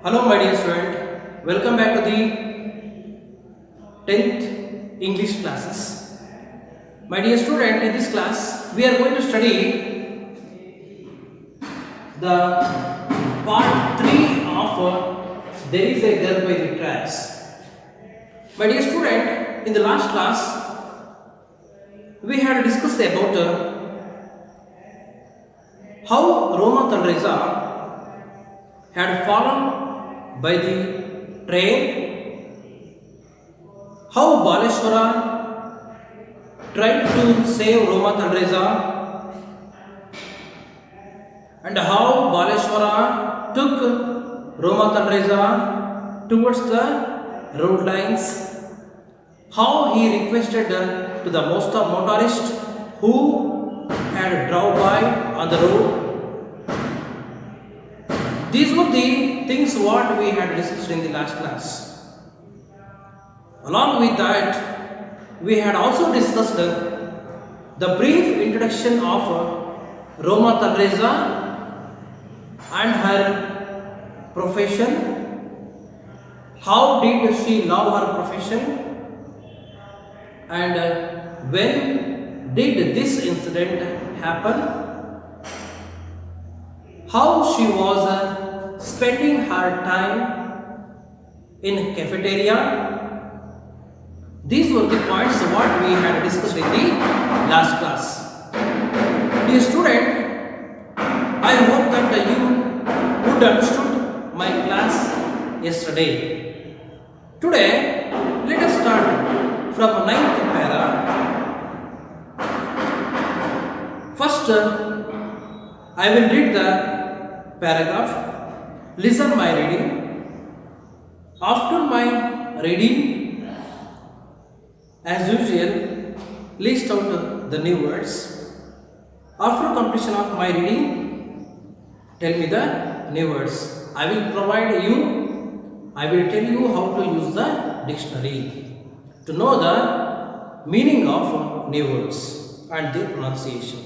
Hello, my dear student. Welcome back to the 10th English classes. My dear student, in this class, we are going to study the part 3 of There is a Girl by the Tracks. My dear student, in the last class, we had discussed about how Roma Thalreza had fallen by the train, how Baleshwara tried to save Roma Thalreza, and how Baleshwara took Roma Thalreza towards the road lines, how he requested to the motorist who had drove by on the road. These were the things what we had discussed in the last class. Along with that, we had also discussed the brief introduction of Roma Thalreza and her profession. How did she love her profession? And when did this incident happen? How she was spending her time in cafeteria. These were the points what we had discussed in the last class. Dear student, I hope that you would understood my class yesterday. Today, let us start from 9th para. First, I will read the paragraph. Listen my reading. After my reading, as usual, list out the new words. After completion of my reading, tell me the new words. I will tell you how to use the dictionary to know the meaning of new words and their pronunciation.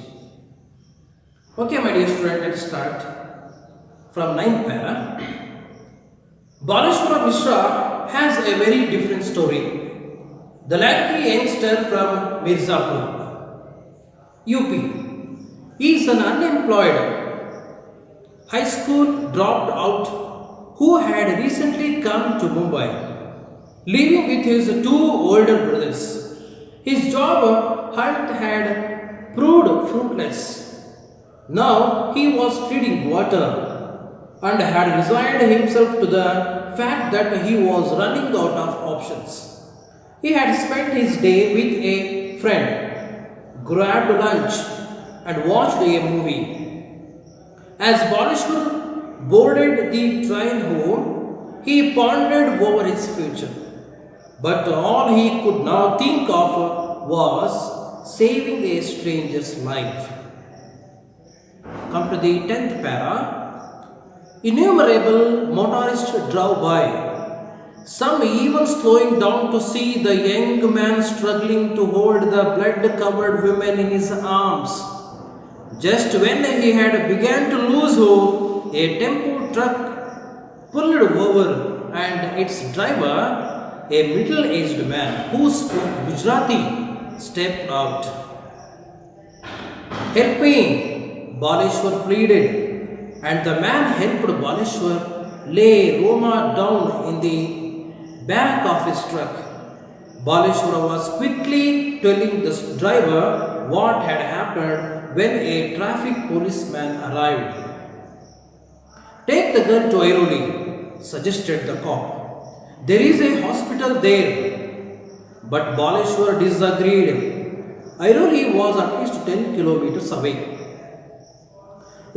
Okay, my dear student, let's start from 9th para. Baleshwara Mishra has a very different story. The lanky youngster from Mirzapur, UP, he is an unemployed high school dropped out who had recently come to Mumbai, living with his two older brothers. His job hunt had proved fruitless. Now he was treading water and had resigned himself to the fact that he was running out of options. He had spent his day with a friend, grabbed lunch, and watched a movie. As Baleshwar boarded the train home, he pondered over his future. But all he could now think of was saving a stranger's life. Come to the 10th para. Innumerable motorists drove by, some even slowing down to see the young man struggling to hold the blood-covered woman in his arms. Just when he had begun to lose hope, a tempo truck pulled over and its driver, a middle-aged man who spoke Gujarati, stepped out. "Help me," Baleshwar pleaded, and the man helped Baleshwar lay Roma down in the back of his truck. Baleshwar was quickly telling the driver what had happened when a traffic policeman arrived. "Take the girl to Airoli," suggested the cop. "There is a hospital there." But Baleshwar disagreed. Airoli was at least 10 kilometers away.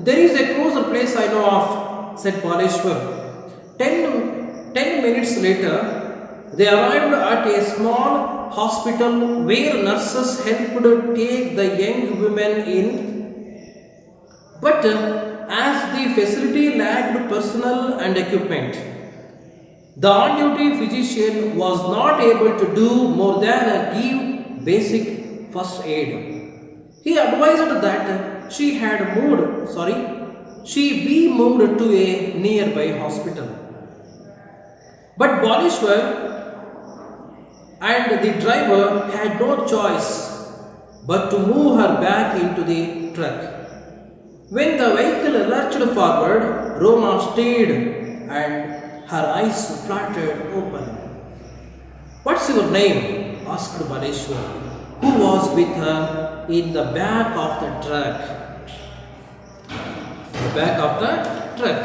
"There is a closer place I know of," said Baleshwar. Ten minutes later, they arrived at a small hospital where nurses helped take the young women in. But as the facility lacked personnel and equipment, the on-duty physician was not able to do more than give basic first aid. He advised that she be moved to a nearby hospital. But Bolishwar and the driver had no choice but to move her back into the truck. When the vehicle lurched forward, Roma stayed and her eyes fluttered open. What's your name? Asked Baleshwar, who was with her in the back of the truck. The back of the truck.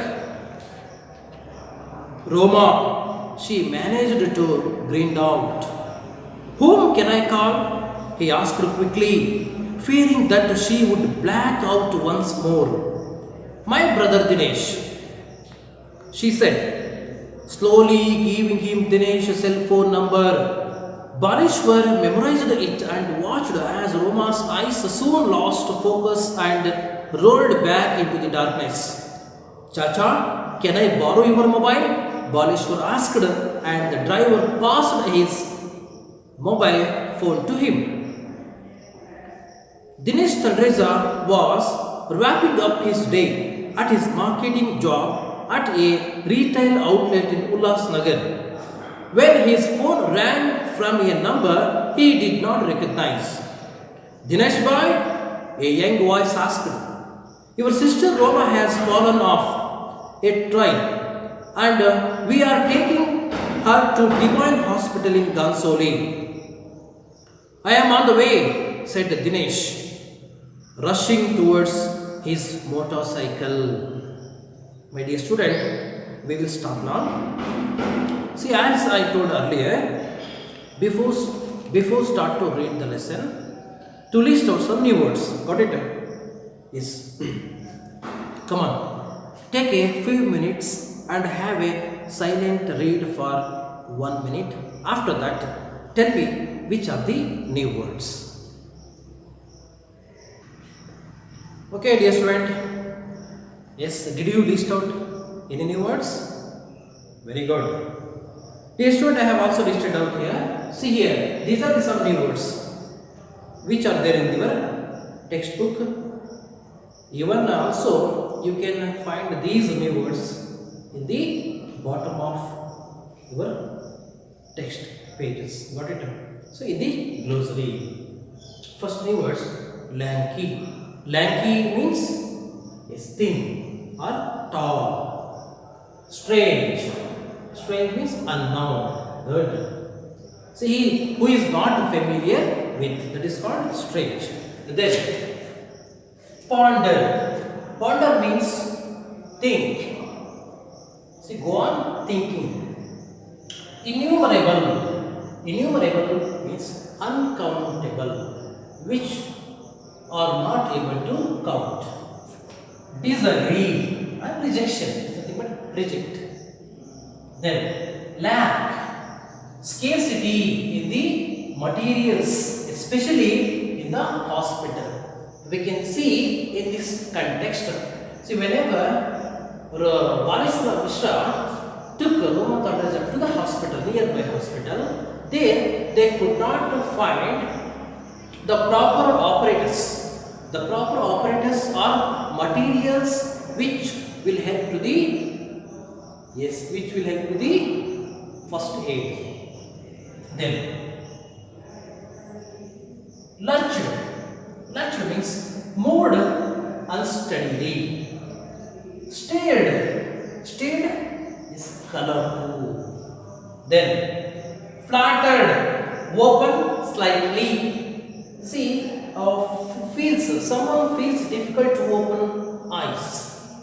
Roma, she managed to grin out. Whom can I call? He asked quickly, fearing that she would black out once more. My brother Dinesh, she said, slowly giving him Dinesh's cell phone number. Barishwar memorized it and watched as Roma's eyes soon lost focus and rolled back into the darkness. Chacha, can I borrow your mobile? Baleshwar asked, and the driver passed his mobile phone to him. Dinesh Tandreza was wrapping up his day at his marketing job at a retail outlet in Ulhasnagar. When his phone rang from a number he did not recognize. Dinesh boy, a young voice asked, your sister Roma has fallen off a train and we are taking her to Divine Hospital in Gansoli. I am on the way, said Dinesh, rushing towards his motorcycle. My dear student, we will start now. See, as I told earlier, before start to read the lesson, to list out some new words. Got it? Yes. Come on. Take a few minutes and have a silent read for 1 minute. After that, tell me which are the new words. Okay, dear student. Yes, did you list out any new words? Very good. Dear student, I have also listed out here. See here, these are the some new words which are there in your textbook. Even also, you can find these new words in the bottom of your text pages. Got it? So, in the glossary, first new words, lanky. Lanky means is thin or tall. Strange. Strange means unknown. Good. See, who is not familiar with, that is called strange. Then, ponder. Ponder means think. See, go on thinking. Innumerable. Innumerable means uncountable, which are not able to count. Disagree and rejection. Nothing but reject. Then, lack. Scarcity in the materials, especially in the hospital. We can see in this context. See, whenever Baleshwar Mishra took Roma Tandreza to the hospital, nearby hospital, there they could not find the proper operators. The proper operators are materials which will help to the which will help to the first aid. Then lurch. Lurch means moved unsteadily. Stared. Stared is colorful. Then flattered. Open slightly. See, someone feels difficult to open eyes.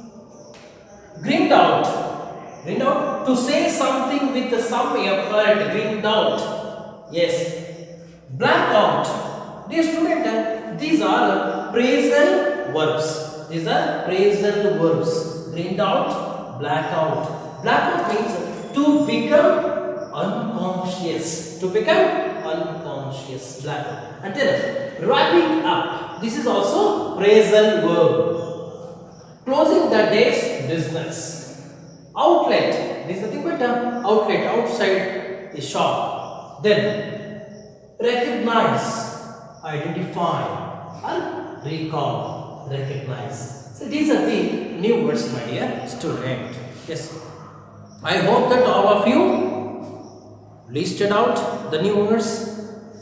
Grinned out. Grinned out. To say something with some effort. Grinned out. Yes. Blackout. Dear student, these are phrasal verbs. These are phrasal verbs. Grinned out, blackout. Blackout means to become unconscious. To become unconscious. Blackout. And then wrapping up. This is also phrasal verb. Closing the day's business. Outlet. This is nothing but outlet, outside the shop. Then recognize, identify, and recall. Recognize. So these are the new words, my dear student. Yes. I hope that all of you listed out the new words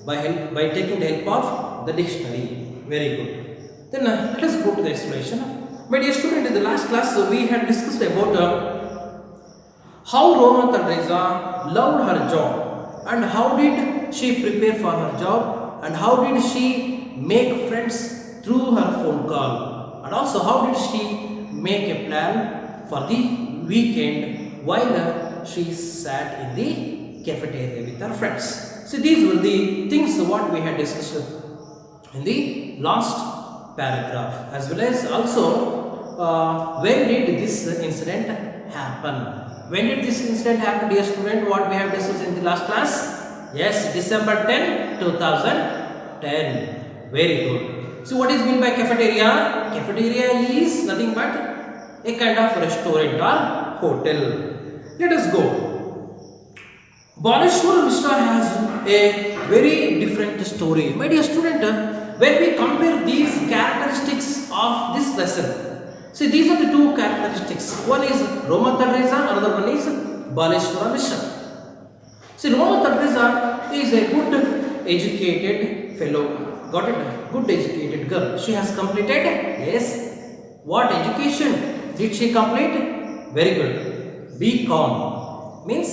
by taking the help of the dictionary. Very good. Then let us go to the explanation. My dear student, in the last class we had discussed about how Roma Teresa loved her job and how did she prepare for her job and how did she make friends through her phone call and also how did she make a plan for the weekend while she sat in the cafeteria with her friends. So these were the things what we had discussed in the last paragraph, as well as also when did this incident happen. When did this incident happen, dear student? What we have discussed in the last class? Yes, December 2010. Very good. So what is meant by cafeteria? Cafeteria is nothing but a kind of restaurant or hotel. Let us go. Baleshwar Mishra has a very different story. My dear student, when we compare these characteristics of this lesson, see, these are the two characteristics. One is Roma Teresa, another one is Baleshwara Mishra. See, Roma Teresa is a good educated fellow. Got it? Good educated girl. She has completed, yes. What education did she complete? Very good. BCom means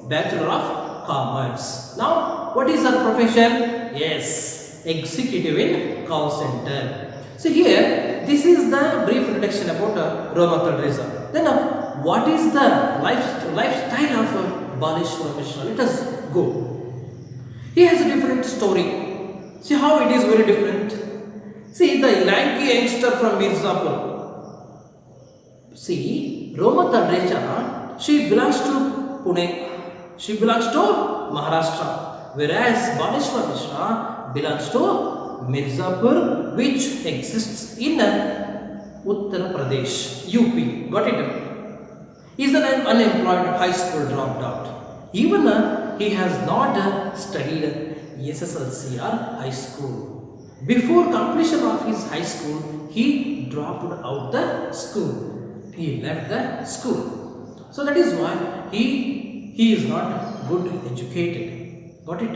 Bachelor of Commerce. Now, what is her profession? Yes, executive in call center. So here, this is the brief introduction about Roma Teresa. Then, what is the lifestyle of Baleshwara Mishra? Let us go. He has a different story. See how it is very different. See the lanky youngster from Mirzapur. See, Roma Teresa, she belongs to Pune. She belongs to Maharashtra. Whereas Baleshwara Mishra belongs to Mirzapur, which exists in Uttar Pradesh, UP. Got it? He is an unemployed high school dropped out. Even he has not studied SSLC or high school. Before completion of his high school, he dropped out the school. He left the school. So that is why he is not good educated. Got it?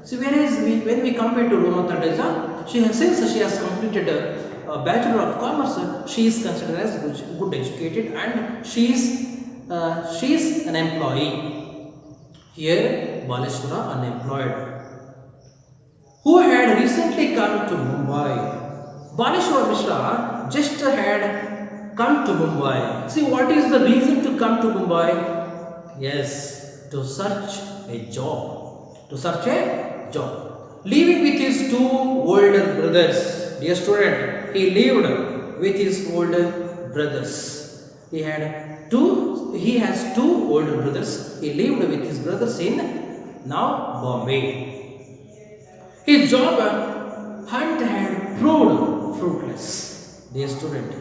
So whereas when we compare to Roma Teresa, since she has completed a Bachelor of Commerce, she is considered as good educated and she is an employee. Here Baleshwara unemployed. Who had recently come to Mumbai. Baleshwara Mishra just had come to Mumbai. See, what is the reason to come to Mumbai? Yes, to search a job. To search a job. Living with his two older brothers. Dear student, he lived with his older brothers. He has two older brothers. He lived with his brothers in now Bombay. His job hunt had proved fruitless. Dear student,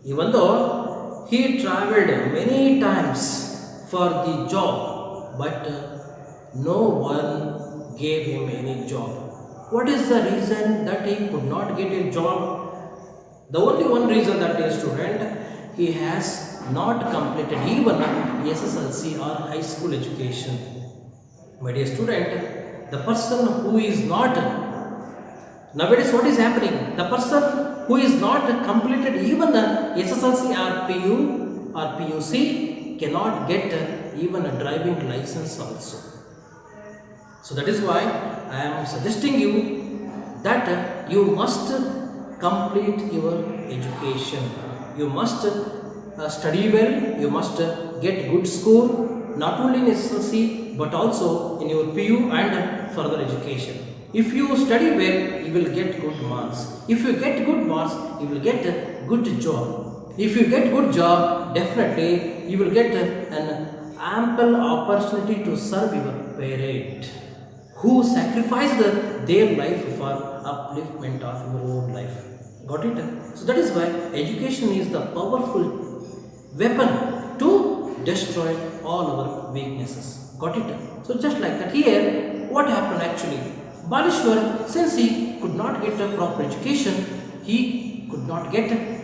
even though he travelled many times for the job, but no one gave him any job. What is the reason that he could not get a job? The only one reason, that is, student, he has not completed even SSLC or high school education. My dear student, the person who is not, nowadays what is happening? The person who is not completed even the SSLC or PU or PUC cannot get even a driving license also. So that is why I am suggesting you that you must complete your education. You must study well, you must get good score, not only in SSLC but also in your PU and further education. If you study well, you will get good marks. If you get good marks, you will get a good job. If you get good job, definitely you will get an ample opportunity to serve your parent who sacrificed their life for upliftment of your own life. Got it? So that is why education is the powerful weapon to destroy all our weaknesses. Got it? So just like that, here what happened actually? Baleshwar, since he could not get a proper education, he could not get a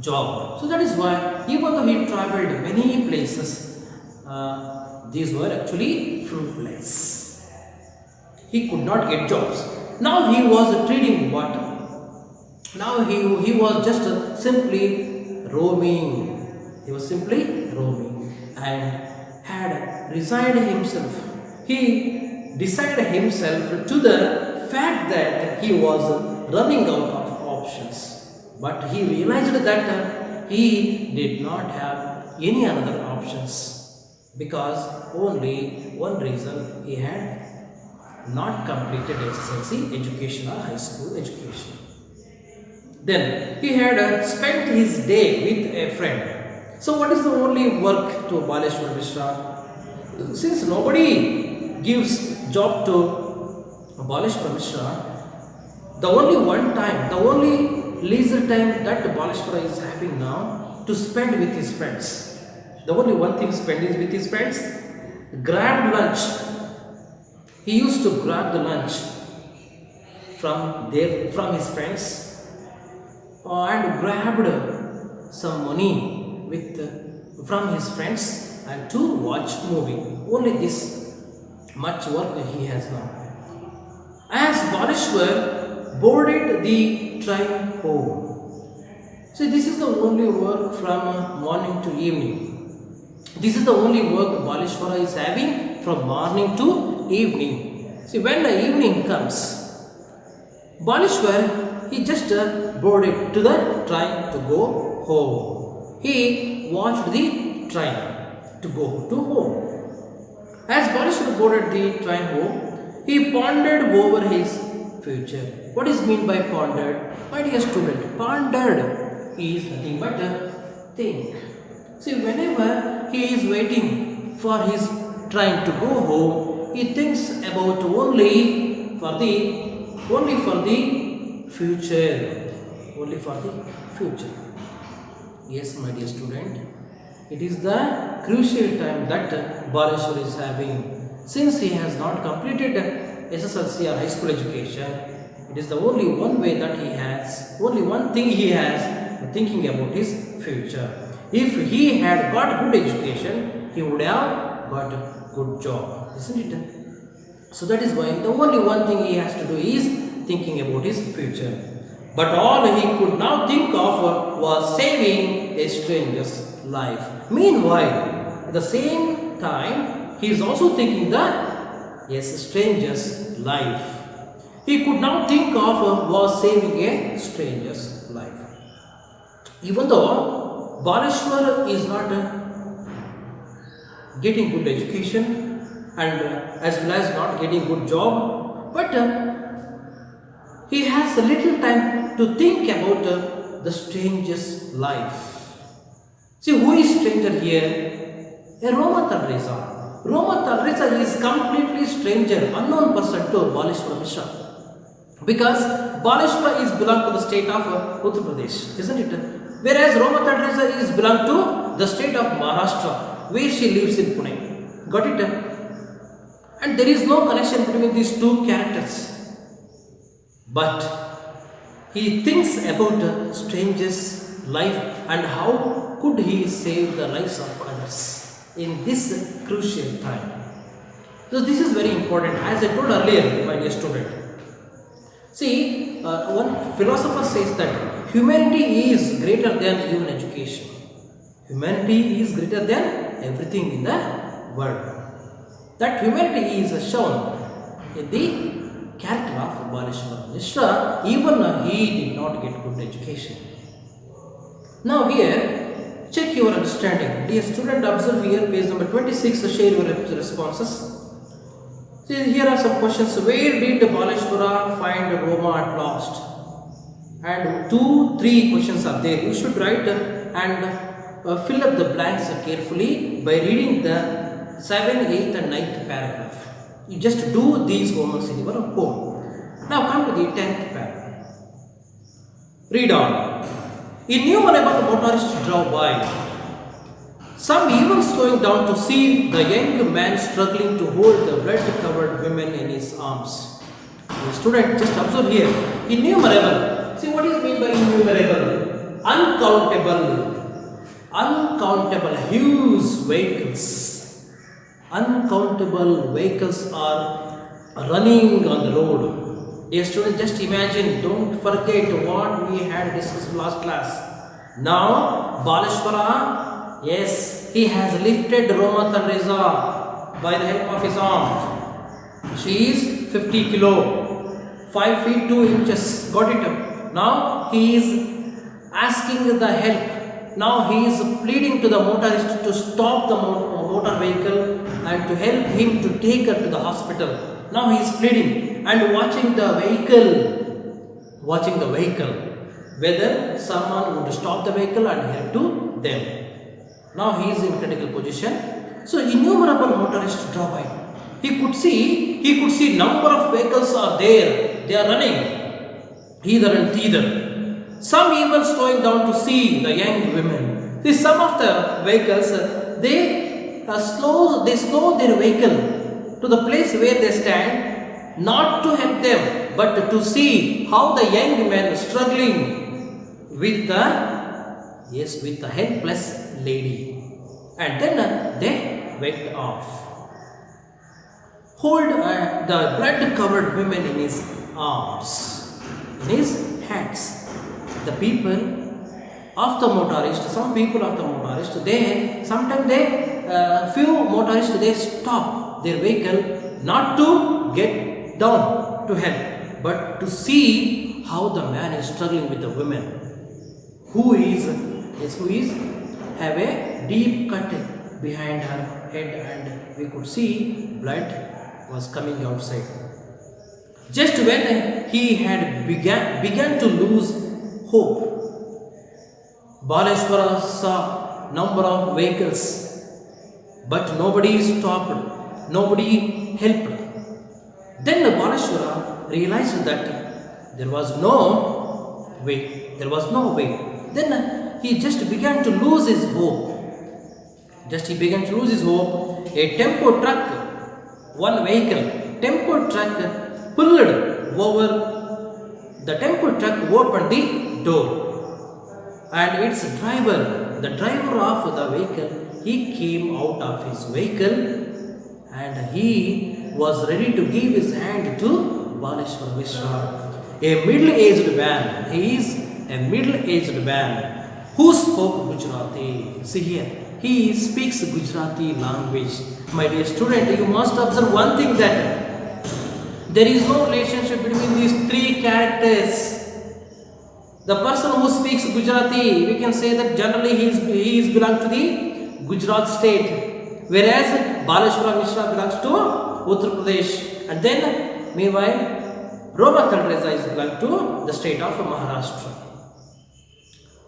job. So that is why, even though he travelled many places these were actually fruitless. He could not get jobs. Now he was treading water. Now he was just simply roaming. He was simply roaming and had resigned himself. He decided himself to the fact that he was running out of options. But he realized that he did not have any other options because only one reason: he had not completed SSLC education or high school education. Then he had spent his day with a friend. So, what is the only work to Baleshwar Mishra? Since nobody gives job to Baleshwar Mishra, the only one time, the only leisure time that Baleshwara is having now to spend with his friends. The only one thing spend is with his friends. Grab lunch. He used to grab the lunch from his friends and grabbed some money from his friends and to watch movie. Only this much work he has now. As Baleshwar boarded the train home. So this is the only work from morning to evening. This is the only work Baleshwara is having from morning to evening. See, when the evening comes, Baleshwar, he just boarded to the train to go home. He watched the train to go to home. As Baleshwar boarded the train home, he pondered over his future. What is meant by pondered? My dear student, pondered is nothing but a think. See, whenever he is waiting for his train to go home, he thinks about only for the future. Only for the future. Yes, my dear student, it is the crucial time that Baleshwar is having. Since he has not completed SSLC or high school education, it is the only one way that he has, only one thing he has, thinking about his future. If he had got good education, he would have got a good job, isn't it? So that is why the only one thing he has to do is thinking about his future. But all he could now think of was saving a stranger's life. Meanwhile, at the same time, he is also thinking that stranger's life. He could now think of was saving a stranger's life. Even though Baleshwar is not getting good education and as well as not getting good job, but he has a little time to think about the stranger's life. See, who is stranger here? A Roma Talreza. Roma Talreza is completely stranger, unknown person to Baleshwar Mishra. Because Baleshwar is belong to the state of Uttar Pradesh, isn't it? Whereas Roma Talreza is belong to the state of Maharashtra, where she lives in Pune. Got it? And there is no connection between these two characters. But he thinks about a stranger's life and how could he save the lives of others in this crucial time. So this is very important. As I told earlier, my dear student. See, one philosopher says that humanity is greater than human education. Humanity is greater than everything in the world. That humanity is shown in the character of Baleshwar Mishra, even he did not get good education. Now here, check your understanding. Dear student, observe here page number 26, share your responses. See, here are some questions. Where did Baleshwara find Roma at last? And 2-3 questions are there. You should write and fill up the blanks carefully by reading the 7th, 8th and 9th paragraph. You just do these homeworks in your home. Now come to the 10th paragraph. Read on. Innumerable motorists drove by, some even slowing down to see the young man struggling to hold the blood-covered woman in his arms. The student, just observe here. Innumerable. See, what is meant by innumerable? Uncountable. Uncountable, huge vehicles. Uncountable vehicles are running on the road. Dear students, just imagine, don't forget what we had discussed last class. Now, Baleshwara, yes, he has lifted Roma Tandreza by the help of his arm. She is 50 kilo, 5 feet 2 inches. Got it? Now he is asking the help. Now he is pleading to the motorist to stop the motor vehicle and to help him to take her to the hospital. Now he is pleading and watching the vehicle, whether someone would stop the vehicle and help to them. Now he is in critical position. So innumerable motorists draw by. He could see number of vehicles are there. They are running either and thither. Some even slowing down to see the young women. See, some of the vehicles they slow their vehicle to the place where they stand, not to help them, but to see how the young men struggling with the helpless lady, and then they went off. Hold the blood-covered women in his arms, in his hands. The people of the motorist, some people of the motorist, few motorists, they stop their vehicle not to get down to help, but to see how the man is struggling with the women, who is have a deep cut behind her head, and we could see blood was coming outside. Just when he had began to lose hope, Baleshwara saw number of vehicles, but nobody stopped, nobody helped. Then Baleshwara realized that there was no way. Then he just began to lose his hope. A tempo truck, one vehicle, tempo truck pulled over. The tempo truck opened the door, and its driver, the driver of the vehicle, he came out of his vehicle, and he was ready to give his hand to Baleshwar Mishra, a middle-aged man. He is a middle-aged man who spoke Gujarati. See here, he speaks Gujarati language. My dear student, you must observe one thing, that there is no relationship between these three characters. The person who speaks Gujarati, we can say that generally he is belong to the Gujarat state, whereas Baleshwara Mishra belongs to Uttar Pradesh, and then meanwhile Roma Tandreza is belong to the state of Maharashtra.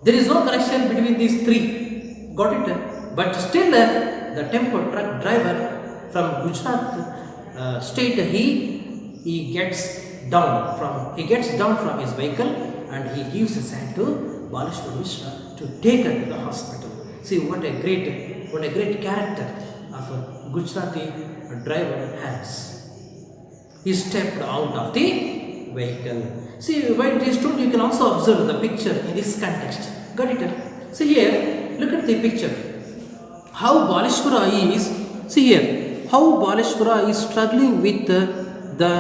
There is no connection between these three. Got it? But still, the tempo truck driver from Gujarat state, he gets down from his vehicle, and he gives his hand to Baleshwar Mishra to take her to the hospital. See what a great character of a Gujarati driver has. He stepped out of the vehicle. See, while this student, you can also observe the picture in this context. Got it? See here, look at the picture. How Baleshwara is struggling with the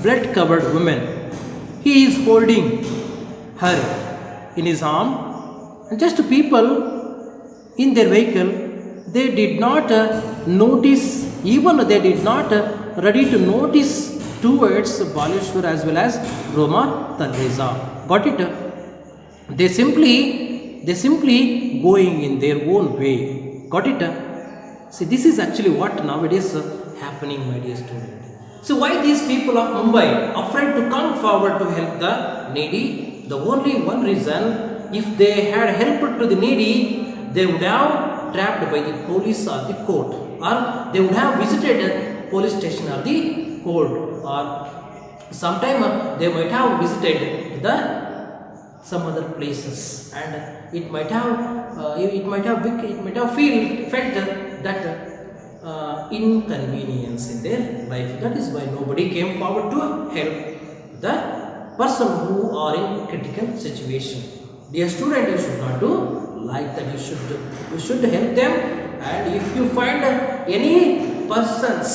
blood-covered woman. He is holding her in his arm, and just people in their vehicle, they did not notice, even they did not ready to notice towards Baleshwar as well as Roma Tandreza. Got it? They simply going in their own way. Got it? See, this is actually what nowadays happening, my dear student. So why these people of Mumbai afraid to come forward to help the needy? The only one reason, if they had helped to the needy, they would have trapped by the police or the court, or they would have visited police station or the court, or sometime they might have visited some other places, and it might have felt that inconvenience in their life. That is why nobody came forward to help the person who are in critical situation. Dear student, you should not do like that. You should help them, and if you find any persons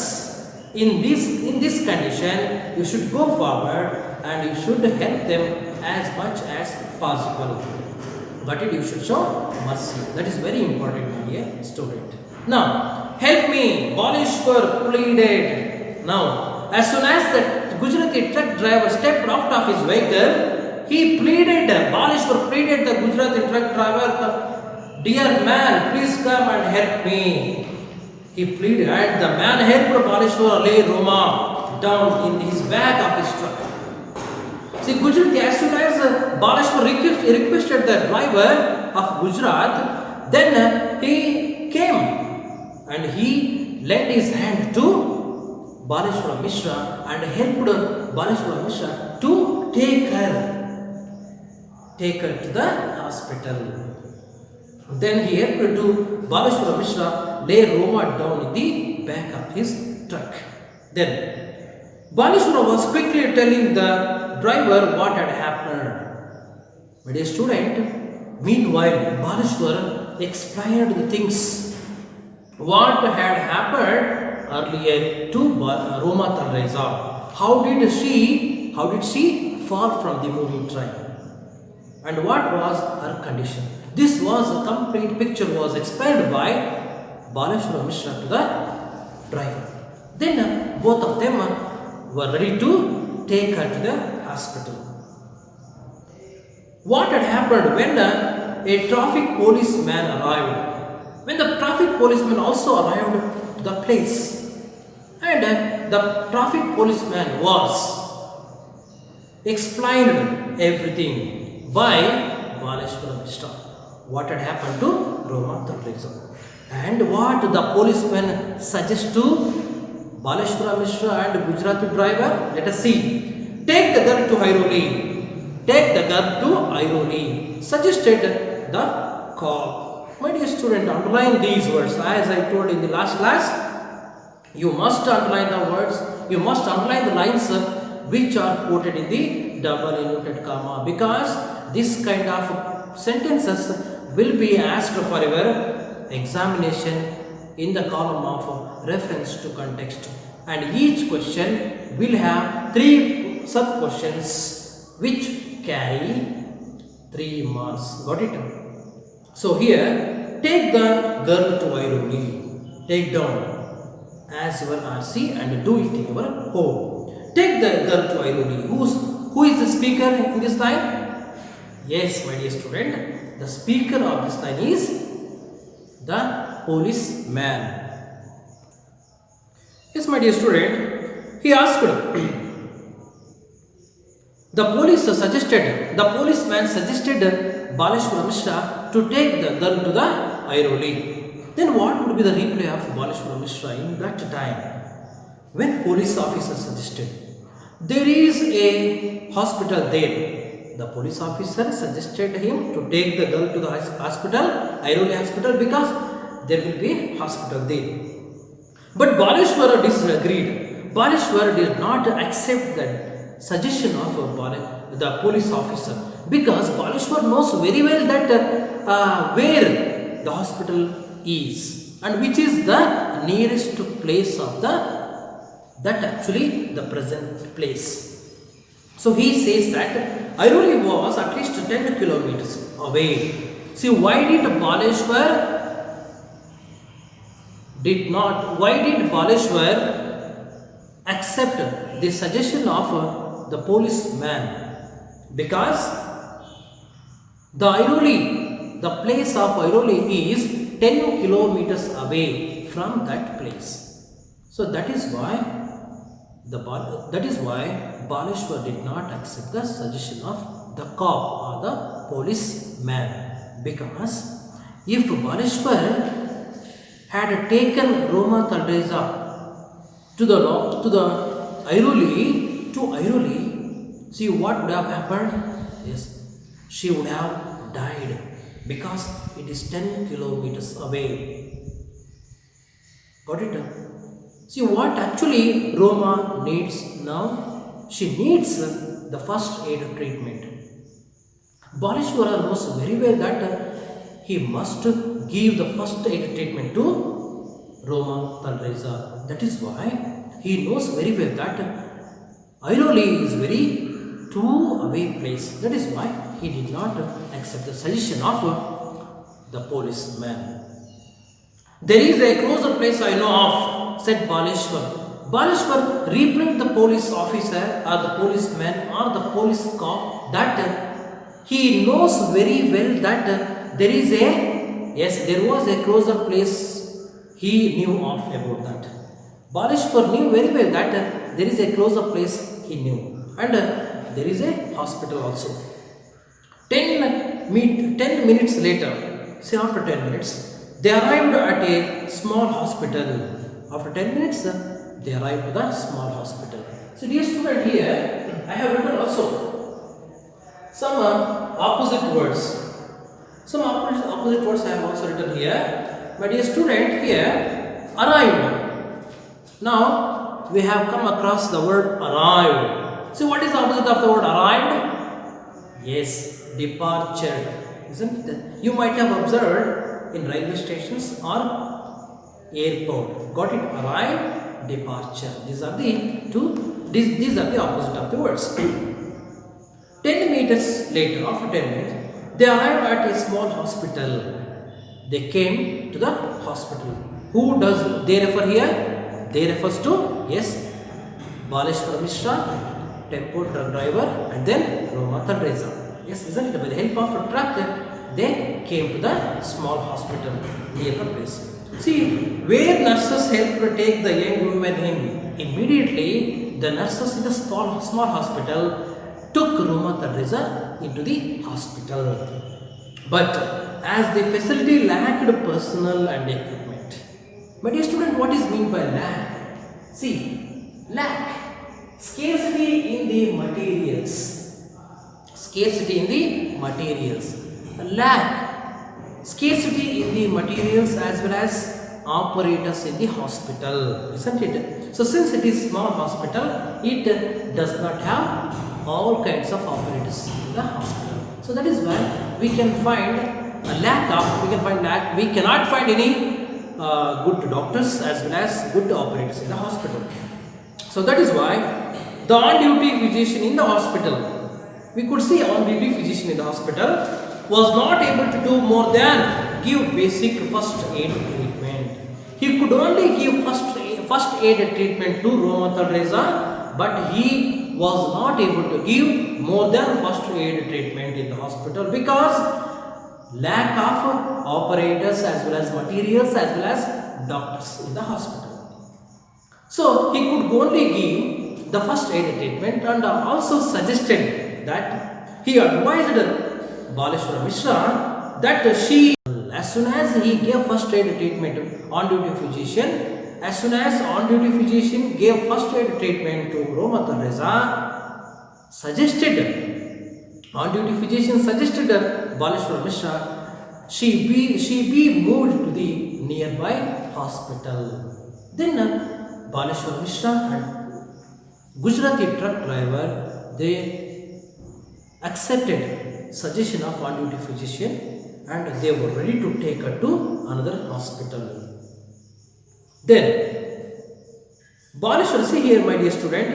in this condition, you should go forward and you should help them as much as possible. But you should show mercy. That is very important, my dear student. Now, help me, Baleshwar pleaded. Now, as soon as the Gujarati truck driver stepped out of his vehicle, he pleaded, Baleshwar pleaded the Gujarati truck driver, dear man, please come and help me. He pleaded, and the man helped Baleshwar lay Roma down in his back of his truck. See, Gujarati, as soon as Baleshwar requested the driver of Gujarat, then he came and he lent his hand to Baleshwar Mishra and helped Baleshwar Mishra to take her to the hospital. Then he helped to Baleshwar Mishra lay Roma down in the back of his truck. Then Baleshwar was quickly telling the driver what had happened. My dear student, meanwhile Baleshwar explained the things what had happened earlier to Roma Talreza. How did she fall from the moving train? And what was her condition? This was a complete picture was explained by Baleshwar Mishra to the driver. Then both of them were ready to take her to the hospital. What had happened when a traffic policeman arrived? When the traffic policeman also arrived to the place, and the traffic policeman was explained everything by Baleshwar Mishra. What had happened to Roma Talreza, and what the policeman suggests to Baleshwar Mishra and Gujarati driver? Let us see. Take the girl to Airoli. Take the girl to Airoli, suggested the cop. My dear student, underline these words. As I told in the last class, you must underline the words. You must underline the lines which are quoted in the double inverted comma, because this kind of sentences will be asked for your examination in the column of reference to context, and each question will have 3 sub questions which carry 3 marks. Got it? So here, take the girl to Airoli. Take down as your RC and do it in your home. Take the girl to Airoli. Who is the speaker in this line? Yes, my dear student, the speaker of this line is the policeman. Yes, my dear student, he asked, the policeman suggested Baleshwar Mishra to take the girl to the Airoli. Then what would be the reply of Baleshwar Mishra in that time? When police officer suggested, there is a hospital there. The police officer suggested him to take the girl to the hospital, Airoli hospital, because there will be a hospital there. But Baleshwar disagreed. Baleshwar did not accept that suggestion of the police officer, because Baleshwar knows very well that where the hospital is and which is the nearest place of that actually the present place. So he says that Airoli was at least 10 kilometers away. See, why did Baleshwar accept the suggestion of the policeman? Because the place of Airoli is 10 kilometers away from that place. So that is why Baleshwar did not accept the suggestion of the cop or the policeman. Because if Baleshwar had taken Roma Talreza to the Airoli, see what would have happened? Yes, she would have died, because it is 10 kilometers away. Got it? See what actually Roma needs now? She needs the first aid treatment. Baleshwar knows very well that he must give the first aid treatment to Roma Talreza. That is why he knows very well that Airoli is very too away place. That is why he did not accept the suggestion of the policeman. There is a closer place I know of, said Baleshwar. Baleshwar replied the police officer or the policeman or the police cop that he knows very well that there is a, yes, there was a closer place he knew of about that. Baleshwar knew very well that there is a closer place he knew, and there is a hospital also. 10 minutes later, say after 10 minutes, they arrived at a small hospital. After 10 minutes, they arrived at the small hospital. So, dear student, here I have written also some opposite words. Some opposite words I have also written here. My dear student, here arrived. Now we have come across the word arrived. So, what is the opposite of the word arrived? Yes, departure. Isn't it? You might have observed in railway stations or airport. Got it? Arrive, departure. These are the two. These are the opposite of the words. 10 meters later, after 10 minutes, they arrived at a small hospital. They came to the hospital. Who does they refer here? They refers to, yes, Baleshwar Mishra, tempo truck driver, and then Roma Talreza. Yes, isn't it? By the help of a truck, they came to the small hospital near the place. See, where nurses helped to take the young woman in, immediately the nurses in the small hospital took Roma Talreza into the hospital. But as the facility lacked personnel and equipment. My dear student, what is meant by lack? See, lack. Scarcity in the materials. Scarcity in the materials. Lack. Scarcity in the materials as well as operators in the hospital. Isn't it? So since it is small hospital, it does not have all kinds of operators in the hospital. So that is why we can find a lack of, we cannot find any good doctors as well as good operators in the hospital. So that is why the on-duty physician in the hospital, we could see on-duty physician in the hospital was not able to do more than give basic first aid treatment. He could only give first aid treatment to Roma Talreza, but he was not able to give more than first aid treatment in the hospital because lack of operators as well as materials as well as doctors in the hospital. So he could only give the first aid treatment and also suggested that he advised Baleshwar Mishra that she, as soon as he gave first aid treatment on duty physician, as soon as on-duty physician gave first aid treatment to Roma Talreza, on-duty physician suggested Baleshwar Mishra, she be moved to the nearby hospital. Then Baleshwar Mishra and Gujarati truck driver, they accepted suggestion of on-duty physician and they were ready to take her to another hospital. Then, Baleshwar, see here my dear student,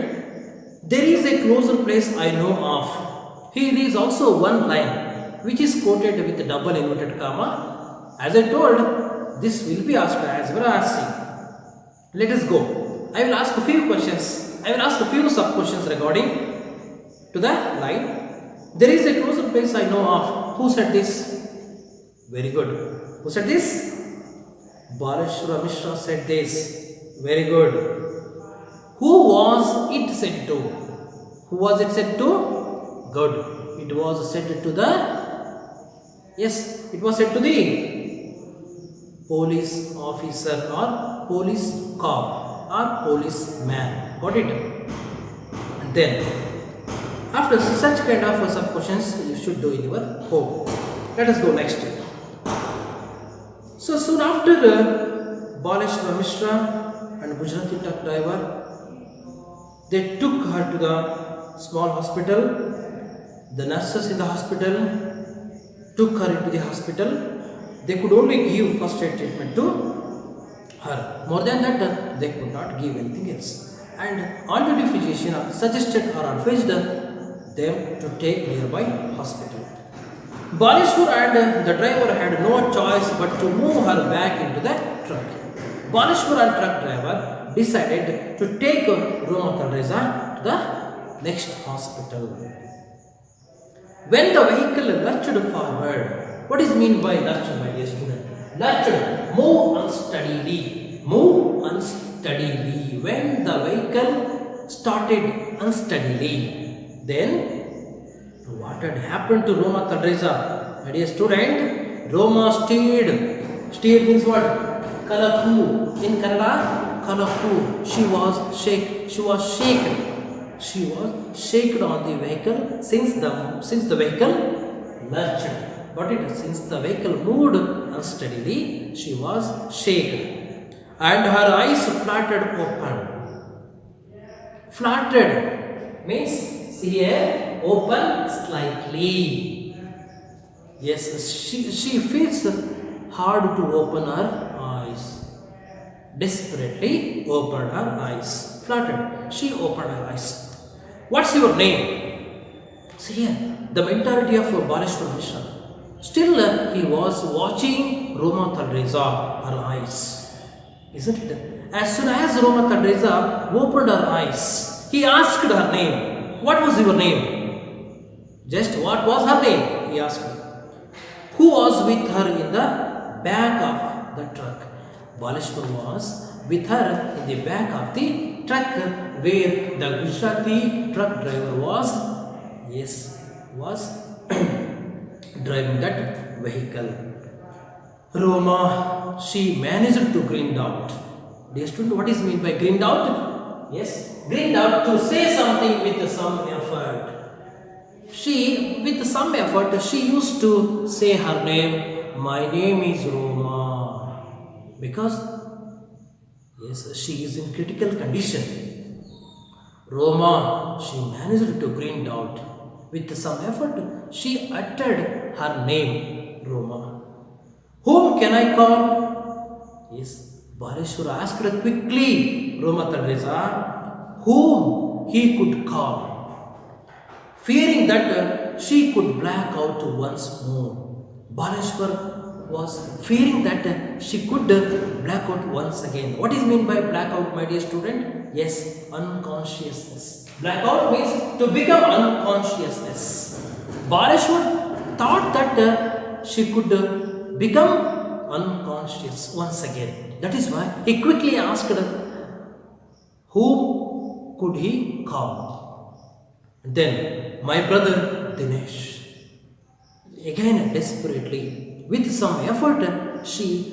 there is a closer place I know of. Here is also one line which is quoted with double inverted comma. As I told, this will be asked as well as see. Let us go. I will ask a few questions. I will ask a few sub questions regarding to the line. There is a closer place I know of. Who said this? Very good. Who said this? Baleshwar Mishra said this. Very good. Who was it said to? Who was it said to? Good. It was said to the, yes, it was said to the police officer or police cop or policeman. Got it? And then, after such kind of sub questions, you should do in your home. Let us go next. So soon after Baleshwar Mishra and Gujarati truck driver, they took her to the small hospital. The nurses in the hospital took her into the hospital. They could only give first aid treatment to her. More than that, they could not give anything else. And on-duty physician suggested or advised them to take nearby hospital. Baleshwar and the driver had no choice but to move her back into the truck. Baleshwar and truck driver decided to take Roma Thalreza to the next hospital. When the vehicle lurched forward, what is mean by lurch, my dear student? Lurched, move unsteadily. Move unsteadily. When the vehicle started unsteadily, then what had happened to Roma Thalreza? My dear student, Roma steered. Steered means what? Kalaku. In Kannada, Kalaku. She was shaken. She was shaken. She was shaken on the vehicle since the vehicle lurched. Got it? Since the vehicle moved unsteadily, she was shaken. And her eyes fluttered open. Fluttered means see here, open slightly. Yes, she feels hard to open her eyes. Desperately opened her eyes. Fluttered. She opened her eyes. What's your name? See here, the mentality of Baleshwar Mishra. Still, he was watching Roma Thalreza, her eyes. Isn't it? As soon as Roma Thalreza opened her eyes, he asked her name. What was your name? Just what was her name? He asked her. Who was with her in the back of the truck? Baleshwar was with her in the back of the truck where the Gujarati truck driver was driving that vehicle. Roma, she managed to grin out. Dear student, what is meant by grin out? Yes, grin out to say something with some effort. With some effort, she used to say her name. My name is Roma. Because, yes, she is in critical condition. Roma, she managed to grin out. With some effort, she uttered her name, Roma. Whom can I call? Yes, Baleshwar asked her quickly, Roma Thalreza, whom he could call. Fearing that she could black out once more. Baleshwar was fearing that she could black out once again. What is meant by blackout, my dear student? Yes, unconsciousness. Blackout means to become unconsciousness. Baleshwar thought that she could become unconscious once again. That is why he quickly asked her, whom could he call? Then, my brother Dinesh. Again, desperately, with some effort, she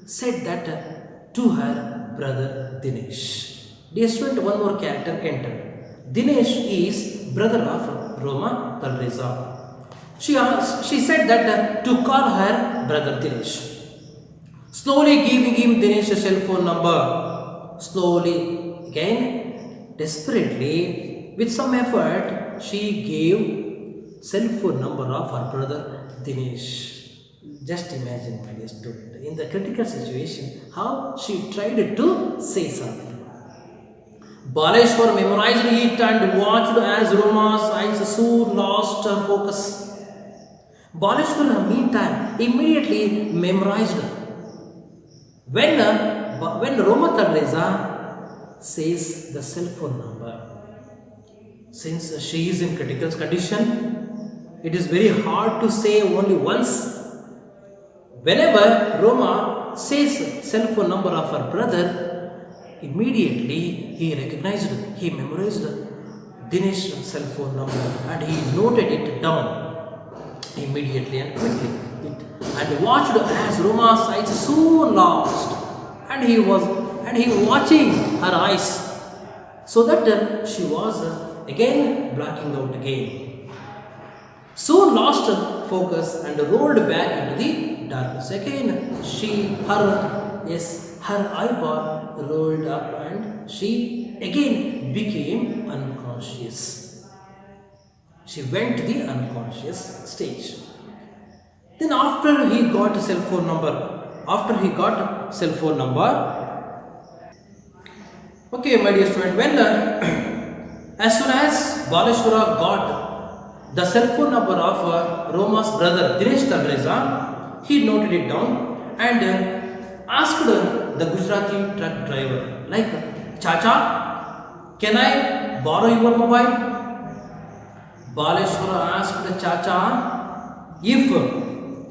said that to her brother Dinesh. Dear student, one more character entered. Dinesh is brother of Roma Thalreza. She said that to call her brother Dinesh. Slowly giving him Dinesh's cell phone number. Slowly, again, desperately, with some effort, she gave cell phone number of her brother Dinesh. Just imagine, my dear student, in the critical situation, how she tried to say something. Baleshwar memorized it and watched as Roma's eyes soon lost her focus. Baleshwar, meantime, immediately memorized. When Roma Thalreza says the cell phone number, since she is in critical condition, it is very hard to say only once. Whenever Roma says cell phone number of her brother, immediately he recognized, he memorized Dinesh's cell phone number and he noted it down immediately and quickly. And watched as Roma's eyes soon lost, and he was watching her eyes, so that she was again blacking out again. Soon lost focus and rolled back into the darkness. Again, her eyeball rolled up and she again became unconscious. She went to the unconscious stage. Then after he got cell phone number, Okay, my dear student, when as soon as Baleshwara got the cell phone number of Roma's brother Dinesh Talreza, he noted it down and asked the Gujarati truck driver, like, Chacha, can I borrow your mobile? Baleshwara asked the Chacha if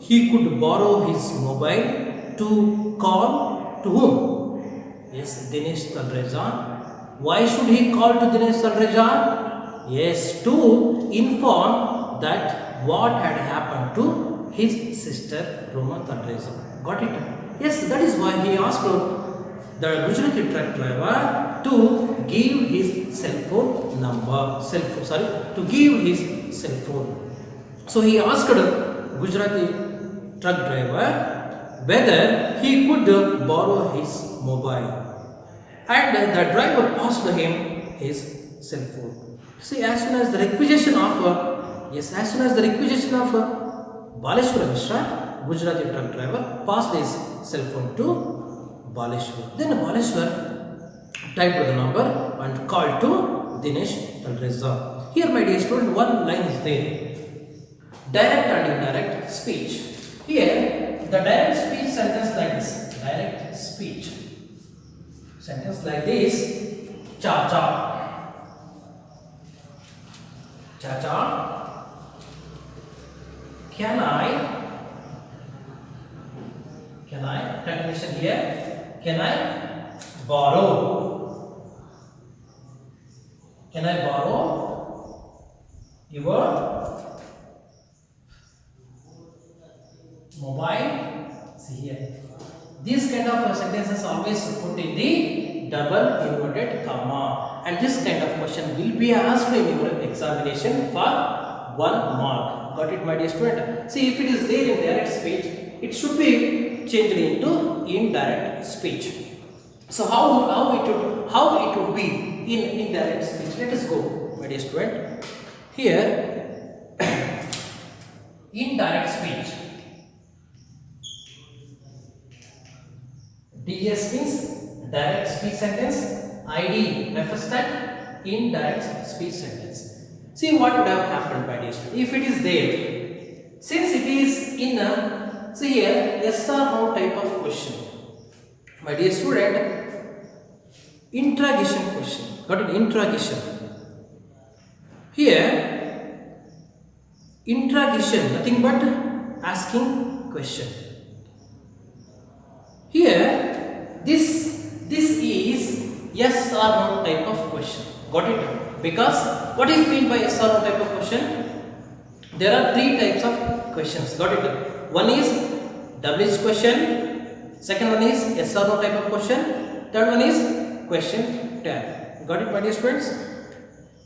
he could borrow his mobile to call to whom? Yes, Dinesh Talreza. Why should he call to Dinesh Talreza? Yes, to inform that what had happened to his sister Roma Talreza. Got it? Yes, that is why he asked the Gujarati truck driver to give his cell phone number. To give his cell phone. So he asked Gujarati truck driver whether he could borrow his mobile, and the driver passed him his cell phone. See, as soon as the requisition of Baleshwara Mishra, Gujarati truck driver passed his cell phone to Baleshwar. Then Baleshwar typed the number and called to Dinesh Talreza. Here, my dear student, one line is there: direct and indirect speech. Here, the direct speech sentence like this. Direct speech sentence like this: Chacha, Chacha, can I recognition here, can I borrow your mobile? See here, these kind of sentences always put in the double inverted comma, and this kind of question will be asked in your examination for 1 mark. Got it, my dear student? See, if it is there in direct speech, it should be changed into indirect speech. So how it would be in indirect speech? Let us go, my dear student. Here, indirect speech. DS means direct speech sentence. ID refers that indirect speech sentence. See what would have happened, my dear student, if it is there. Since it is in a, see here, yes or no type of question, my dear student, interrogation question. Got it? Interrogation. Here, interrogation, nothing but asking question. Here, this is yes or no type of question. Got it? Because what is meant by yes or no type of question? There are 3 types of questions. Got it? One is WH question, second one is yes or no type of question, third one is question tag. Got it, my dear students?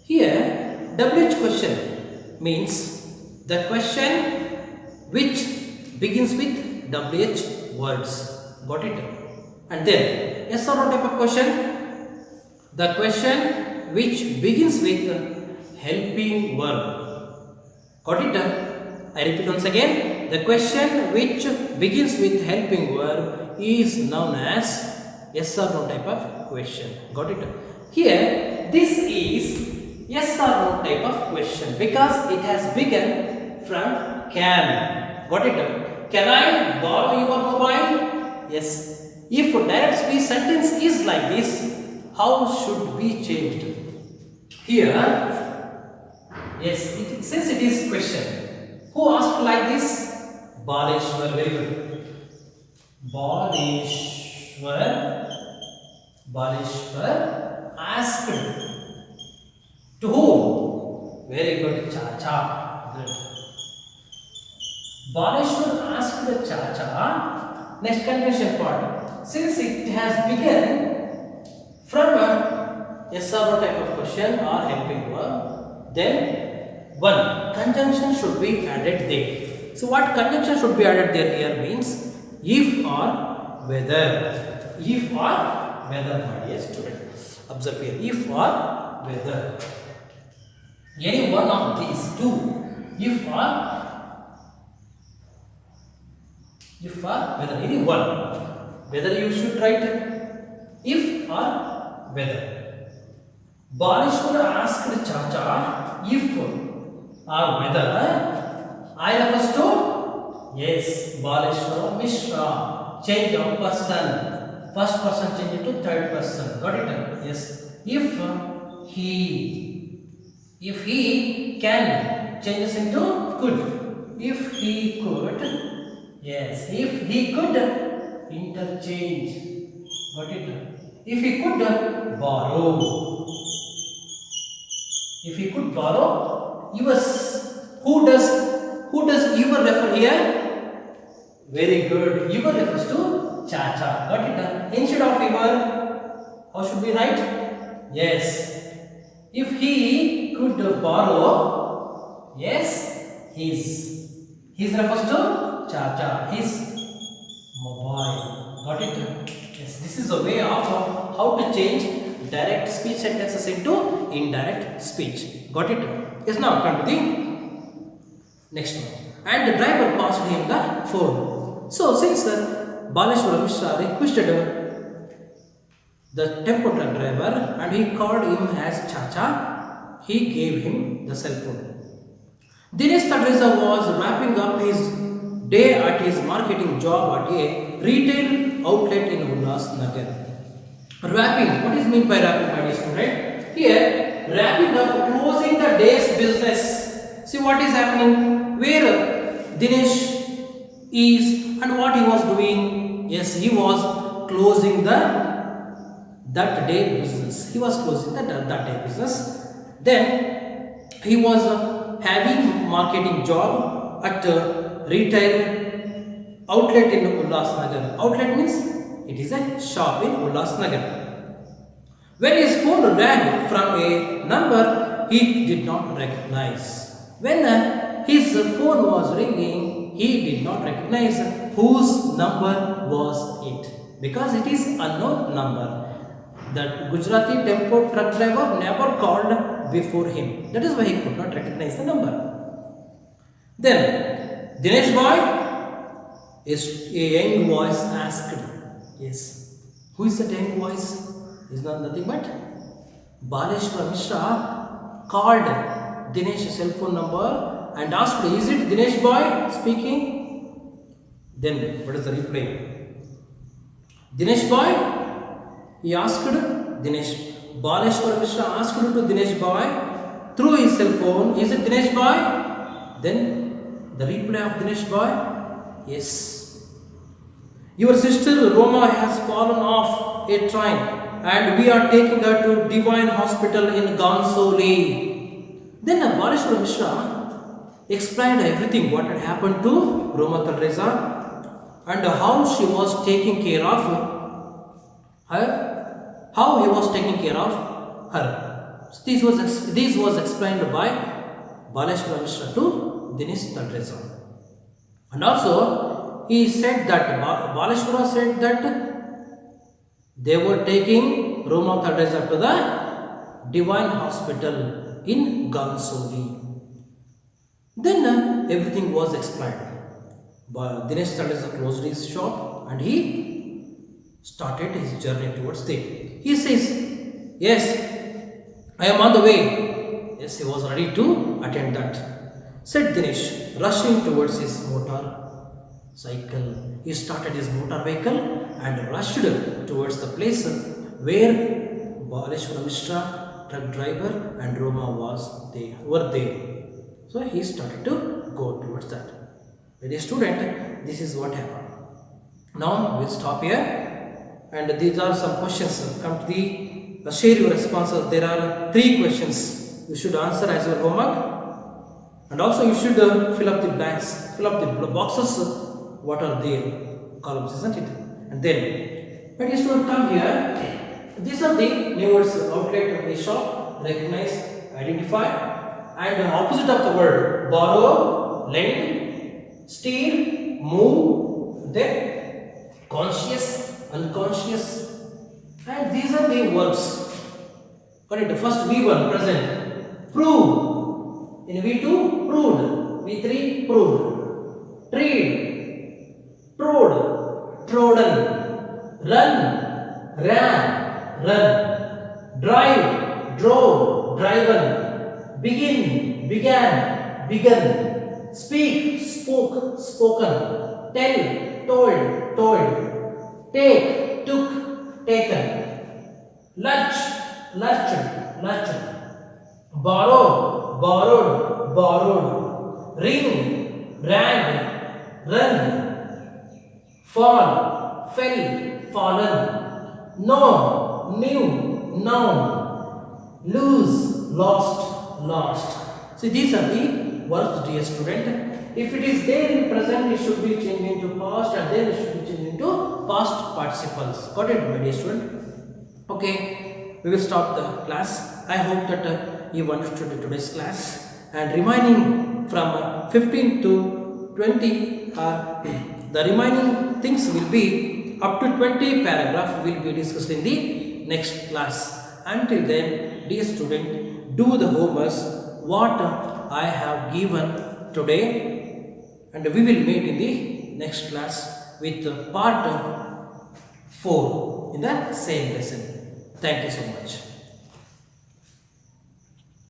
Here, WH question means the question which begins with WH words. Got it? And then yes or no type of question, the question which begins with helping verb. Got it? I repeat once again, the question which begins with helping verb is known as yes or no type of question. Got it? Here, this is yes or no type of question because it has begun from can. Got it? Can I borrow your mobile? Yes. If direct speech sentence is like this, how should be changed? Here, yes, since it is question, who asked like this? Baleshwar. Very good. Baleshwar asked to whom? Very good, Chacha. Good. Baleshwar asked the Chacha. Next continuation part. Since it has begun from a yes or no type of question or helping verb, then one conjunction should be added there. So what conjunction should be added there here means if or whether. If or whether, my dear student. Observe here. If or whether. Any one of these two. If or whether, any one. Whether you should write if or weather. Baleshwar asked Chacha if or whether I refers to yes, Baleshwar Mishra. Change of person. First person change it to third person. Got it? Yes. If he can changes into could. If he could, yes. If he could interchange. Got it? If he could borrow. If he could borrow yours. Who does your refer here? Very good. Your refers to Chacha. Got it? Instead of your, how should we write? Yes. If he could borrow, yes, his. His refers to Chacha. His mobile. Got it? Yes. This is a way of how to change direct speech sentences into indirect speech. Got it? Yes. Now come to the next one. And the driver passed him the phone. So since the Baleshwara Mishra requested the tempo truck driver and he called him as Chacha, he gave him the cell phone. Dinesh Tadreza was wrapping up his day at his marketing job at a retail outlet in Ullas Nagar. Wrapping, what is meant by wrapping, my dear student? Here, wrapping up, closing the day's business. See what is happening, where Dinesh is and what he was doing. Yes, he was closing that day business. He was closing that day business. Then he was having marketing job at a retail outlet in Ullasnagar. Outlet means it is a shop in Ullasnagar. When his phone rang from a number he did not recognize. When his phone was ringing, he did not recognize whose number was it because it is unknown number. That Gujarati tempo truck driver never called before him. That is why he could not recognize the number. Then Dinesh boy is a young voice asked. Yes. Who is that young voice? Is not nothing but Baleshwar Mishra called Dinesh's cell phone number and asked, is it Dinesh boy speaking? Then what is the reply? Dinesh boy? He asked Dinesh. Baleshwar Mishra asked to Dinesh boy through his cell phone, is it Dinesh boy? Then the reply of Dinesh boy, yes. Your sister Roma has fallen off a train and we are taking her to Divine Hospital in Gansoli. Then Baleshwar Mishra explained everything what had happened to Roma Tadreza and how she was taking care of her, how he was taking care of her. This was explained by Baleshwar Mishra to Dinesh Tadreza. And also he said that Baleshwara said that they were taking Roma Tadreza to the Divine Hospital in Gansoli. Then everything was explained. Dinesh Tadreza closed his shop and he started his journey towards there. He says, yes, I am on the way. Yes, he was ready to attend that. Said Dinesh, rushing towards his motorcycle. He started his motor vehicle and rushed towards the place where Baleshwara Mishra, truck driver, and Roma were there. So he started to go towards that. Dear student, this is what happened. Now we'll stop here, and these are some questions. Come to the share your responses. There are 3 questions you should answer as your homework, and also you should fill up the blanks, fill up the boxes. What are there? Columns, isn't it? And then, but you should come here. These are the new words: outlet, a shop, recognize, identify. And the opposite of the word: borrow, lend, steal, move, then conscious, unconscious. And these are the verbs. Got it? The first V1 present. Prove. In V2 proved. V3 proved. Trade, trod, trodden. Run, ran, run. drive, drove, driven, begin, began, begun, speak, spoke, spoken, tell, told, told, take, took, taken, lunch, lurched, lurched, borrow, borrowed, borrowed, ring, rang, run, fall, fell, fallen, know, knew, known, lose, lost, lost. See, these are the verbs, dear student. If it is there in present, it should be changed into past, and then it should be changed into past participles. Got it, my dear student? Okay, we will stop the class. I hope that you understood today's class, and remaining from 15 to 20 are the remaining things will be up to 20 paragraph will be discussed in the next class. Until then, dear student, do the homework what I have given today, and we will meet in the next class with part 4 in the same lesson. Thank you so much.